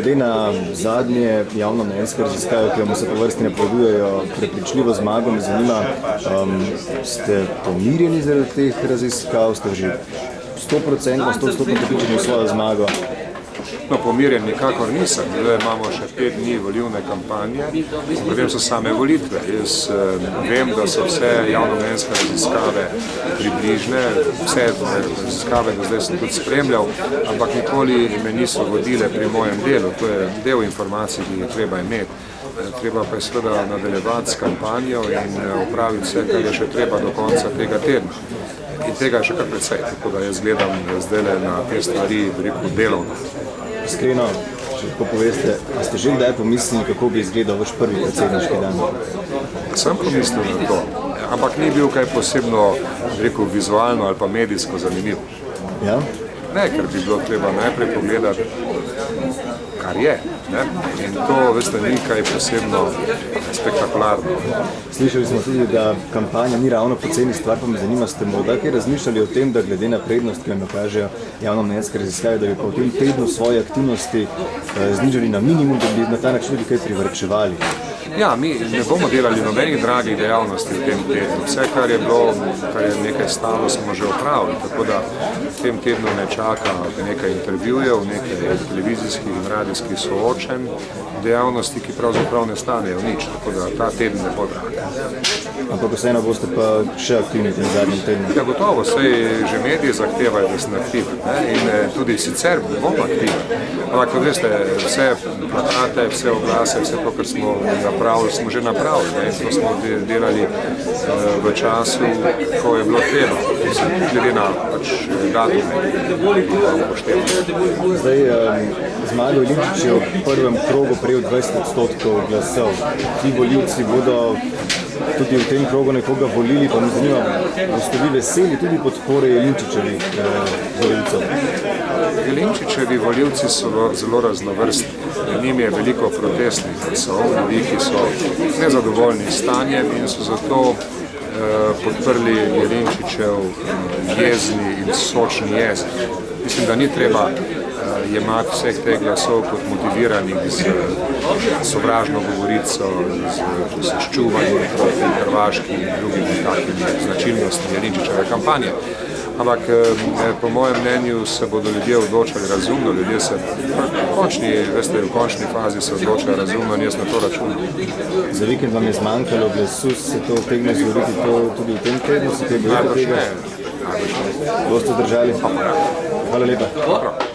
glede na zadnje javnomnenjske raziskave, ki vam se po vrsti napovedujejo prepričljivo zmago, me zanima, ste pomirjeni zaradi teh raziskav, ste že 100% prepričani v svojo zmago? No, pomirjen nikakor nisem. Imamo še 5 dni volilne kampanje, potem so same volitve. Jaz vem, da so vse javnomnenjske raziskave približne, vse raziskave do zdaj sem tudi spremljal, ampak nikoli me niso vodile pri mojem delu. To je del informacij, ki jih treba imeti. Treba pa je seveda nadaljevati s kampanjo in opraviti vse, kar je še treba do konca tega tedna. In tega je še kar precej, tako da jaz gledam zdaj na te stvari, veliko delovno. Iskreno, če tako poveste, a ste že kdaj pomislili, kako bi izgledal vaš prvi predsedniški dan? Sem pomislil na to, ampak ni bil kaj posebno, rekel, vizualno ali pa medijsko zanimiv. Ja? Ne, ker bi bilo treba najprej pogledati, kar je. Ne? In to, veste, ni kaj posebno spektakularno. Slišali smo tudi, da kampanja ni ravno poceni stvar, pa me zanima, ste morda kaj razmišljali o tem, da glede na prednost, ki vam jo kažejo javnomnenjske raziskave, da bi pa v tem tednu svoje aktivnosti znižali na minimum, da bi na ta način tudi kaj privarčevali? Ja, mi ne bomo delali nobenih dragih dejavnosti v tem tednu. Vse, kar je bilo, kar je nekaj stalo, smo že opravili, tako da v tem tednu ne čaka nekaj intervjujev, nekaj televizijskih in radijskih soočenj, dejavnosti, ki pravzaprav ne stanejo nič, tako da ta teden ne bo drag. Ampak vseeno boste pa še aktivni v tem zadnjem tednu? Ja, gotovo, saj že mediji zahtevajo, da sem aktiven, in tudi sicer bom aktiven. Ampak, kot veste, vse plakate, vse oglase, vse to, kar smo napravili, smo že napravili, in to smo delali v času, ko je bilo treba, glede na datume. Zdaj, Zmago Jelinčič je v prvem krogu prejel 20% glasov. Ti volivci bodo tudi v tem krogu nekoga volili, pa me zanima, boste vi veseli tudi podpore Jelinčičevih volivcev? Jelinčičevi volivci so zelo raznovrstni. Med njimi je veliko protestnih glasov, ljudi, ki so nezadovoljni s stanjem in so zato podprli Jelinčičev jezni in sočni jezik. Mislim, da ni treba jemati vseh teh glasov kot motiviranih z sovražno govorico, z ščuvanjem proti Hrvaški in drugimi takimi značilnostmi Jelinčičeve kampanje. Ampak po mojem mnenju se bodo ljudje odločali razumno, ljudje se v končni fazi se odločajo razumno in jaz na to računam. Za vikend vam je zmanjkalo glasu, se to utegne zgoditi tudi v tem tednu, se kaj bojite tega? Boste zdržali? Hvala lepa.